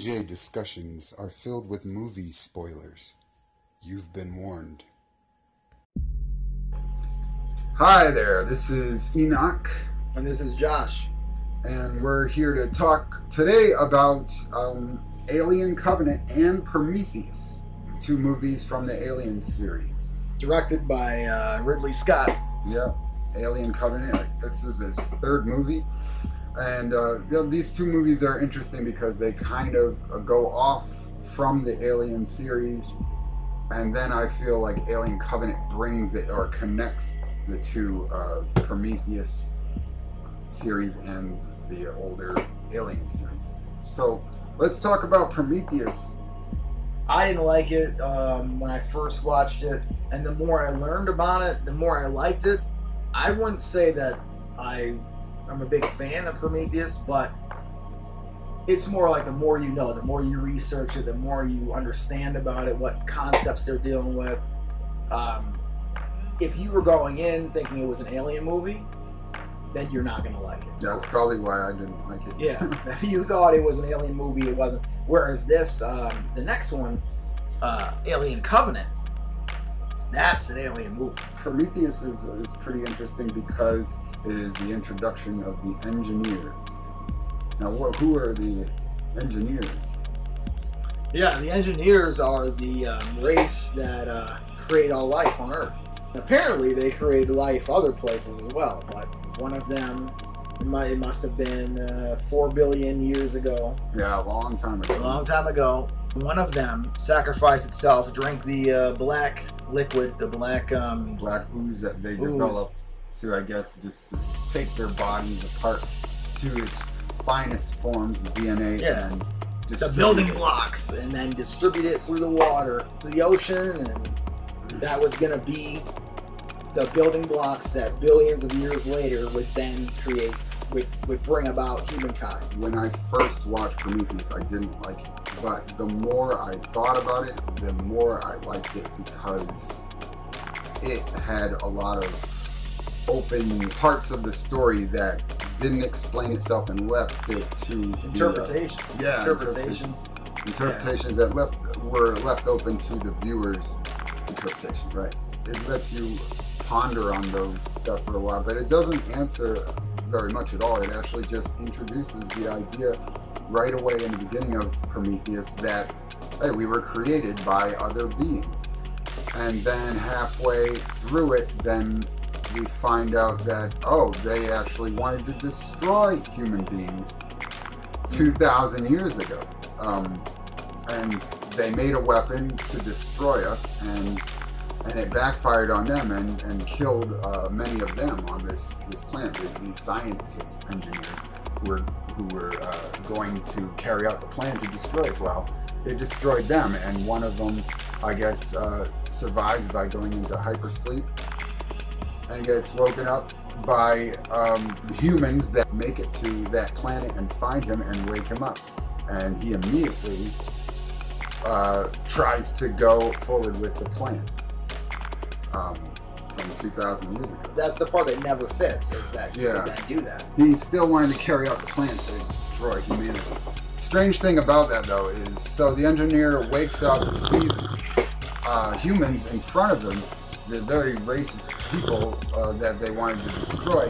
PJ discussions are filled with movie spoilers. You've been warned. Hi there, this is Enoch. And this is Josh. And we're here to talk today about Alien Covenant and Prometheus, two movies from the Alien series. Directed by Ridley Scott. Yeah, Alien Covenant. This is his third movie. And these two movies are interesting because they kind of go off from the Alien series. And then I feel like Alien Covenant brings it or connects the two Prometheus series and the older Alien series. So let's talk about Prometheus. I didn't like it when I first watched it, and the more I learned about it, the more I liked it. I wouldn't say that I'm a big fan of Prometheus, but it's more like the more you know, the more you research it, the more you understand about it, what concepts they're dealing with. If you were going in thinking it was an alien movie, then you're not going to like it. That's probably why I didn't like it. Yeah, if you thought it was an alien movie, it wasn't. Whereas this, the next one, Alien Covenant, that's an alien movie. Prometheus is pretty interesting because it is the introduction of the engineers. Now, who are the engineers? Yeah, the engineers are the race that create all life on Earth. Apparently, they created life other places as well, but one of them, it must have been 4 billion years ago. Yeah, a long time ago. A long time ago. One of them sacrificed itself, drank the black liquid, the black ooze that they developed to, I guess, just take their bodies apart to its finest forms, the DNA, and the building blocks, and then distribute it through the water to the ocean, and that was going to be the building blocks that billions of years later would then create, would bring about humankind. When I first watched Prometheus, I didn't like it. But the more I thought about it, the more I liked it because it had a lot of open parts of the story that didn't explain itself and left it to interpretation. Interpretations that were left open to the viewer's interpretation, right? It lets you ponder on those stuff for a while, but it doesn't answer very much at all. It actually just introduces the idea right away in the beginning of Prometheus that, hey, we were created by other beings. And then halfway through it, then we find out that, oh, they actually wanted to destroy human beings 2,000 years ago. And they made a weapon to destroy us, and it backfired on them and killed many of them on this planet. These scientists, engineers, who were going to carry out the plan to destroy us. Well, they destroyed them, and one of them, I guess, survives by going into hypersleep and gets woken up by humans that make it to that planet and find him and wake him up. And he immediately tries to go forward with the plan from 2,000 years ago. That's the part that never fits, is that he didn't do that. He still wanted to carry out the plan to destroy humanity. Strange thing about that, though, is so the engineer wakes up, sees humans in front of him, the very race of people that they wanted to destroy,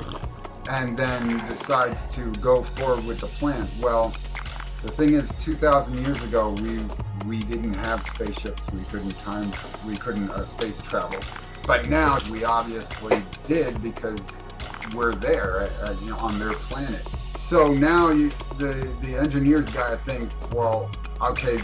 and then decides to go forward with the plan. Well, the thing is, 2,000 years ago, we didn't have spaceships. We couldn't space travel. But now we obviously did because we're there, on their planet. So now the engineers gotta think, well, okay,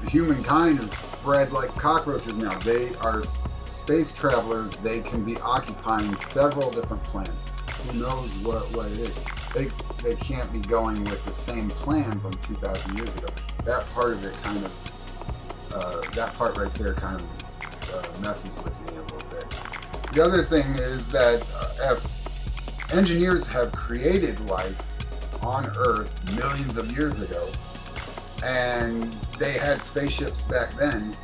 humankind is spread like cockroaches now. They are space travelers. They can be occupying several different planets. Who knows what it is? They can't be going with the same plan from 2,000 years ago. That part of it kind of, that part right there kind of messes with me a little bit. The other thing is that if engineers have created life on Earth millions of years ago, and they had spaceships back then,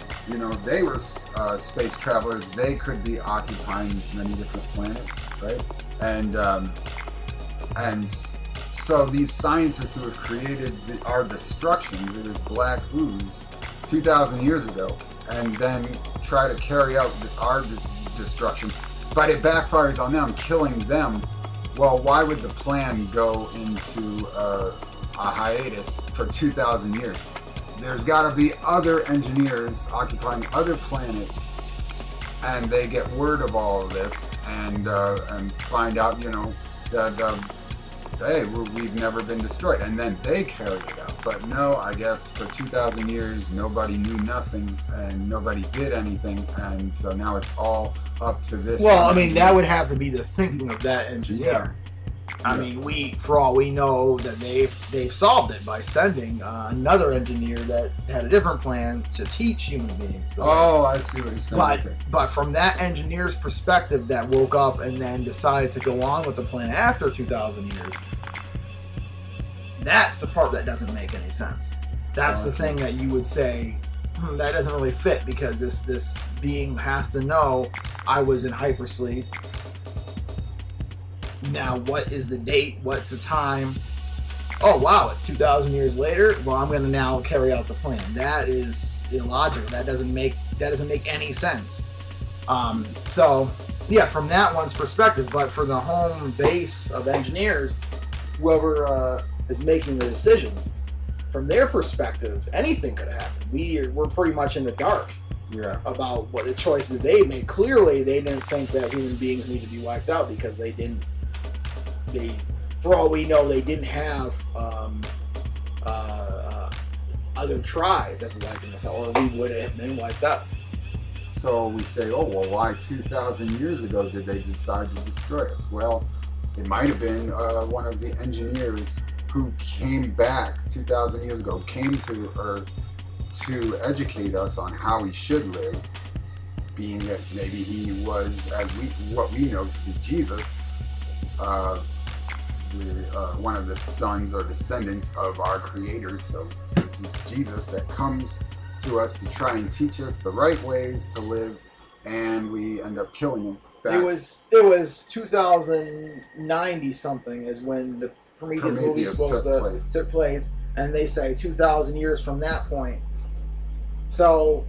they were space travelers. They could be occupying many different planets, right? And So these scientists who have created our destruction with this black ooze 2,000 years ago, and then try to carry out our destruction, but it backfires on them, killing them. Well, why would the plan go into a hiatus for 2,000 years? There's got to be other engineers occupying other planets, and they get word of all of this and find out, you know, that hey, we've never been destroyed, and then they carry it out. But no, I guess for 2,000 years nobody knew nothing and nobody did anything, and so now it's all up to this. Well, I mean, that would have to be the thinking of that engineer. Yeah. I mean, for all we know, that they've solved it by sending another engineer that had a different plan to teach human beings. Oh, I see what you're saying. But from that engineer's perspective, that woke up and then decided to go on with the plan after 2,000 years, that's the part that doesn't make any sense. That's the thing that you would say, that doesn't really fit, because this being has to know I was in hypersleep. Now, what is the date? What's the time? Oh, wow, it's 2,000 years later. Well, I'm going to now carry out the plan. That is illogical. That doesn't make any sense. So, yeah, from that one's perspective, but for the home base of engineers, whoever is making the decisions, from their perspective, anything could happen. We're pretty much in the dark. Yeah. About what the choices they made. Clearly, they didn't think that human beings need to be wiped out, because they didn't. For all we know, they didn't have other tries of wiping us out, or we would have been wiped out. So we say, oh, well, why 2,000 years ago did they decide to destroy us? Well, it might have been one of the engineers who came back 2,000 years ago, came to Earth to educate us on how we should live, being that maybe he was, what we know to be Jesus, one of the sons or descendants of our creators. So this is Jesus that comes to us to try and teach us the right ways to live, and we end up killing him. It was 2090 something is when the Prometheus movie took place, and they say 2,000 years from that point. So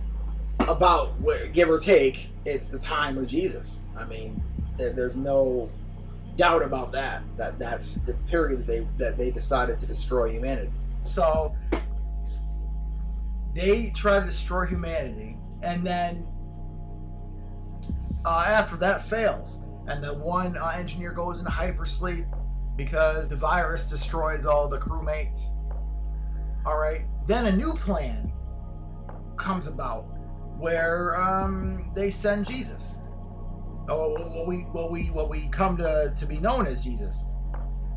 about, give or take, it's the time of Jesus. I mean, there's no doubt about that. That's the period that they decided to destroy humanity. So they try to destroy humanity, and then after that fails, and the one engineer goes into hypersleep because the virus destroys all the crewmates. All right, then a new plan comes about where they send Jesus. What we come to be known as Jesus,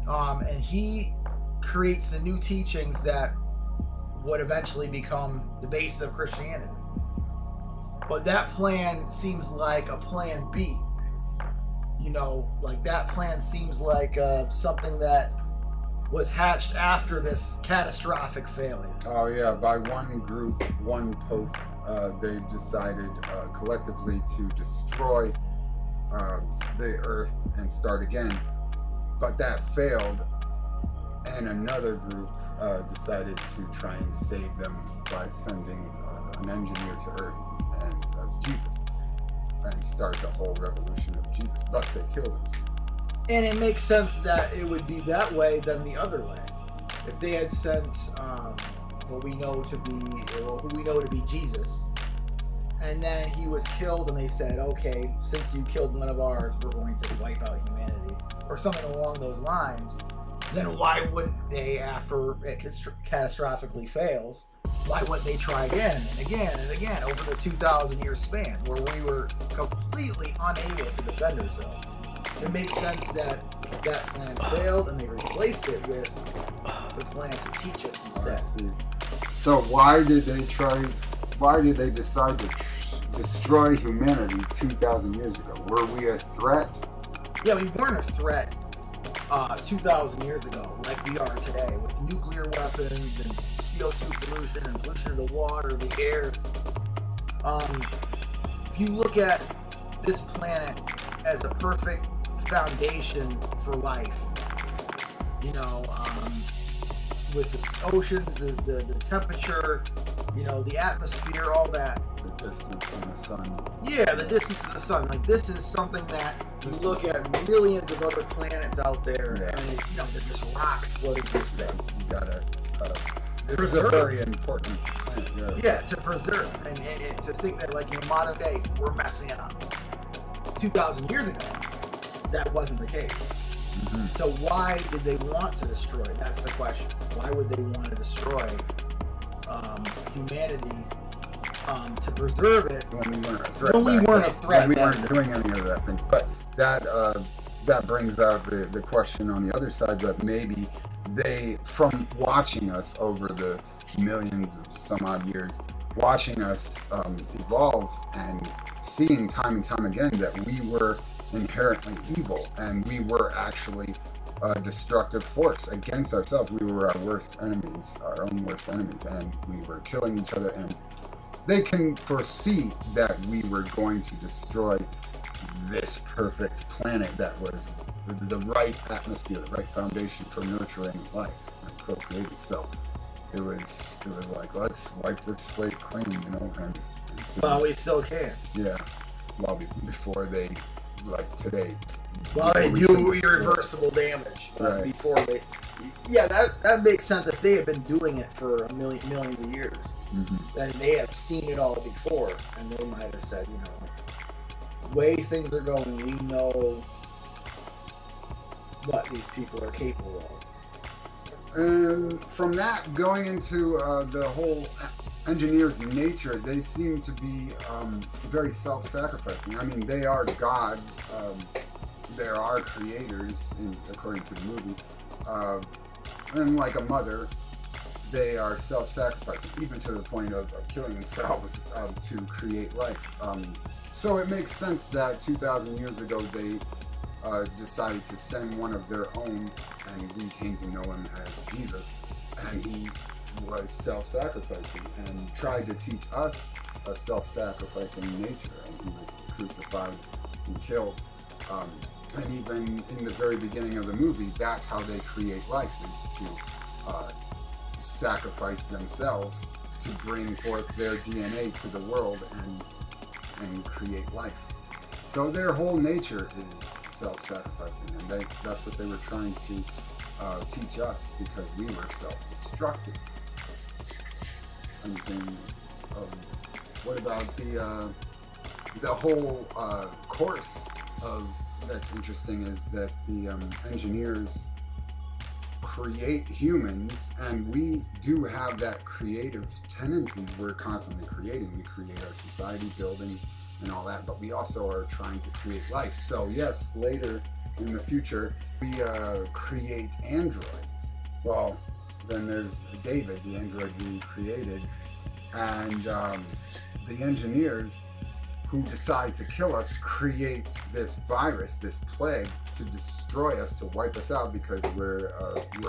and he creates the new teachings that would eventually become the basis of Christianity. But that plan seems like a plan B. You know, like that plan seems like something that was hatched after this catastrophic failure. Oh yeah, by one group, one post, they decided collectively to destroy the Earth and start again. But that failed, and another group decided to try and save them by sending an engineer to Earth, and that's Jesus, and start the whole revolution of Jesus. But they killed him. And it makes sense that it would be that way than the other way. If they had sent who we know to be Jesus, and then he was killed, and they said, okay, since you killed one of ours, we're going to wipe out humanity, or something along those lines, then why wouldn't they, after it catastrophically fails, why wouldn't they try again and again and again over the 2,000-year span where we were completely unable to defend ourselves? It makes sense that that plan failed, and they replaced it with the plan to teach us instead. So why did they decide to destroy humanity 2,000 years ago? Were we a threat? Yeah, we weren't a threat 2,000 years ago like we are today, with nuclear weapons and CO2 pollution and pollution of the water, the air. If you look at this planet as a perfect foundation for life, you know, with the oceans, the temperature, you know, the atmosphere, all that. The distance from the sun. Yeah, the distance to the sun. Like, this is something that you look at millions of other planets out there, Yeah. and you know, they're just rocks floating through space. You gotta. This is a very important planet. Yeah, to preserve, and to think that, like, in modern day, we're messing it up. 2,000 years ago, that wasn't the case. Mm-hmm. So why did they want to destroy? That's the question. Why would they want to destroy humanity to preserve it when we weren't a threat? When we weren't a threat. When we weren't doing any of that things. But that brings out the question on the other side that maybe they, from watching us over the millions of some odd years, watching us evolve and seeing time and time again that we were inherently evil and we were actually a destructive force against ourselves. We were our worst enemies, our own worst enemies, and we were killing each other, and they can foresee that we were going to destroy this perfect planet that was the right atmosphere, the right foundation for nurturing life and procreating. So it was like, let's wipe this slate clean, you know. And well, we still can. Yeah. Well, before they, like today. Well, they do irreversible damage before they. Yeah, that makes sense. If they had been doing it for millions of years, then they have seen it all before, and they might have said, you know, the way things are going, we know what these people are capable of. And from that, going into the whole engineer's nature, they seem to be very self-sacrificing. I mean, they are God. They are creators, according to the movie. And like a mother, they are self-sacrificing, even to the point of killing themselves to create life. So it makes sense that 2,000 years ago they decided to send one of their own, and we came to know him as Jesus. And he was self-sacrificing and tried to teach us a self-sacrificing nature. And he was crucified and killed. And even in the very beginning of the movie, that's how they create life, is to sacrifice themselves to bring forth their DNA to the world and create life. So their whole nature is self-sacrificing, and that's what they were trying to teach us, because we were self-destructive. And then, what about the whole course of that's interesting is that the engineers create humans, and we do have that creative tendencies. We're constantly creating. We create our society, buildings, and all that, but we also are trying to create life. So yes, later in the future, we create androids. Well, then there's David, the android we created, and the engineers who decide to kill us create this virus, this plague, to destroy us, to wipe us out, because we're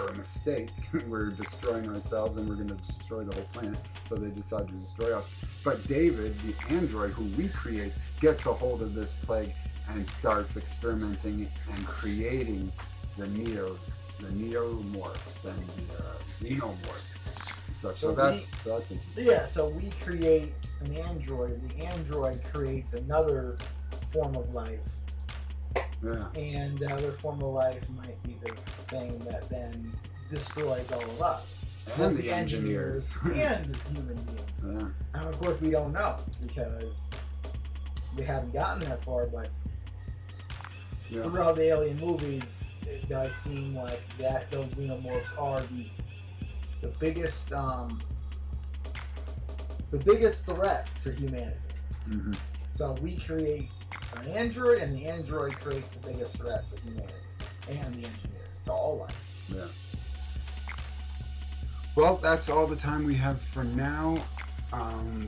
a mistake. We're destroying ourselves, and we're going to destroy the whole planet. So they decide to destroy us. But David, the android who we create, gets a hold of this plague and starts experimenting and creating the neomorphs and the xenomorphs and such. So that's interesting. Yeah, so we create an android, and the android creates another form of life. Yeah. And the other form of life might be the thing that then destroys all of us. And the engineers. And human beings. Yeah. And of course we don't know, because they haven't gotten that far, but throughout the Alien movies, it does seem like that those xenomorphs are the biggest threat to humanity. Mm-hmm. So we create an android, and the android creates the biggest threat to humanity and the engineers, to all life. Yeah. Well, that's all the time we have for now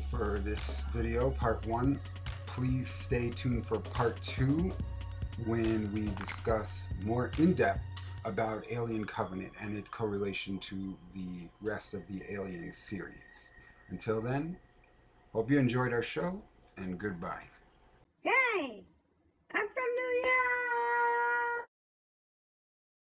for this video, part 1. Please stay tuned for part 2, when we discuss more in depth about Alien Covenant and its correlation to the rest of the Alien series. Until then, hope you enjoyed our show, and goodbye. Hey, I'm from New York.